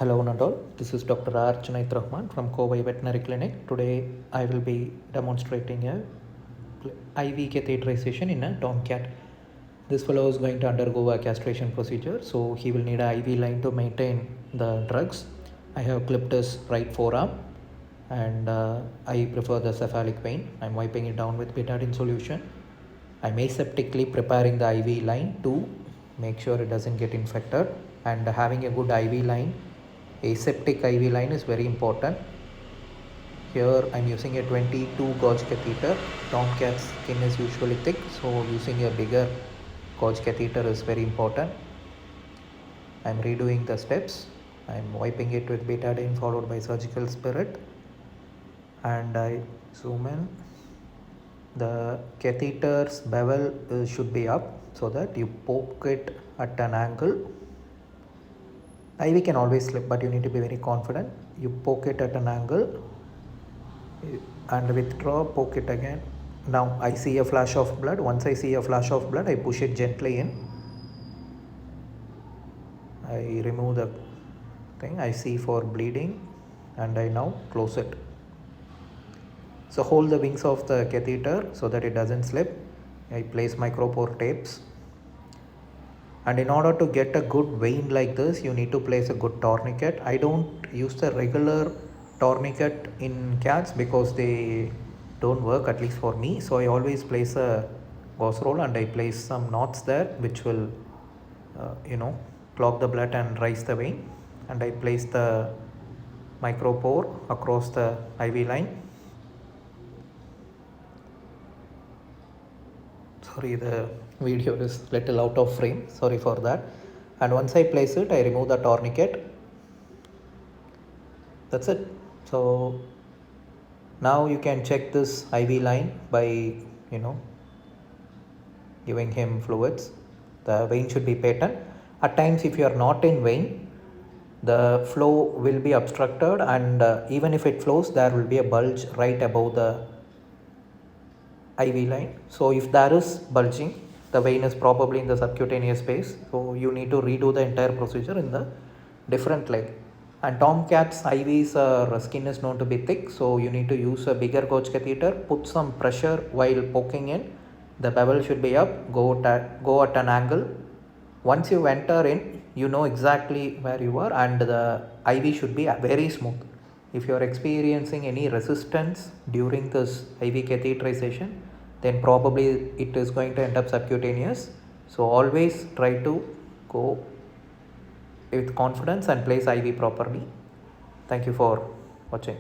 Hello Nandol, this is Dr. R. Junaid Rahman from Kovai Veterinary Clinic. Today I will be demonstrating a IV catheterization in a tomcat. This fellow is going to undergo a castration procedure, so he will need an IV line to maintain the drugs. I have clipped his right forearm and I prefer the cephalic vein. I'm wiping it down with betadine solution. I'm aseptically preparing the IV line to make sure it doesn't get infected, and having a good IV line, aseptic IV line is very important. Here I'm using a 22 gauge catheter. Tomcat's skin is usually thick, so using a bigger gauge catheter is very important. I'm redoing the steps. I'm wiping it with betadine followed by surgical spirit, and I zoom in. The catheter's bevel should be up so that you poke it at an angle. IV can always slip, but you need to be very confident. You poke it at an angle and withdraw, poke it again. Now I see a flash of blood. Once I see a flash of blood, I push it gently in. I remove the thing. I see for bleeding and I now close it. So hold the wings of the catheter so that it doesn't slip. I place micropore tapes. And in order to get a good vein like this, you need to place a good tourniquet. I don't use the regular tourniquet in cats because they don't work, at least for me. So I always place a gauze roll and I place some knots there which will clog the blood and rise the vein. And I place the micropore across the IV line. Sorry, the video is little out of frame, sorry for that. And once I place it, I remove the tourniquet. That's it. So now you can check this IV line by giving him fluids. The vein should be patent. At times, if you are not in vein, the flow will be obstructed, and even if it flows, there will be a bulge right above the IV line. So if there is bulging, the vein is probably in the subcutaneous space, so you need to redo the entire procedure in the different leg. And tomcat's IV's skin is known to be thick, so you need to use a bigger gauge catheter. Put some pressure while poking in. The bevel should be up. Go at an angle. Once you enter in, you know exactly where you are, and the IV should be very smooth. If you are experiencing any resistance during this IV catheterization, then probably it is going to end up subcutaneous. So always try to go with confidence and place IV properly. Thank you for watching.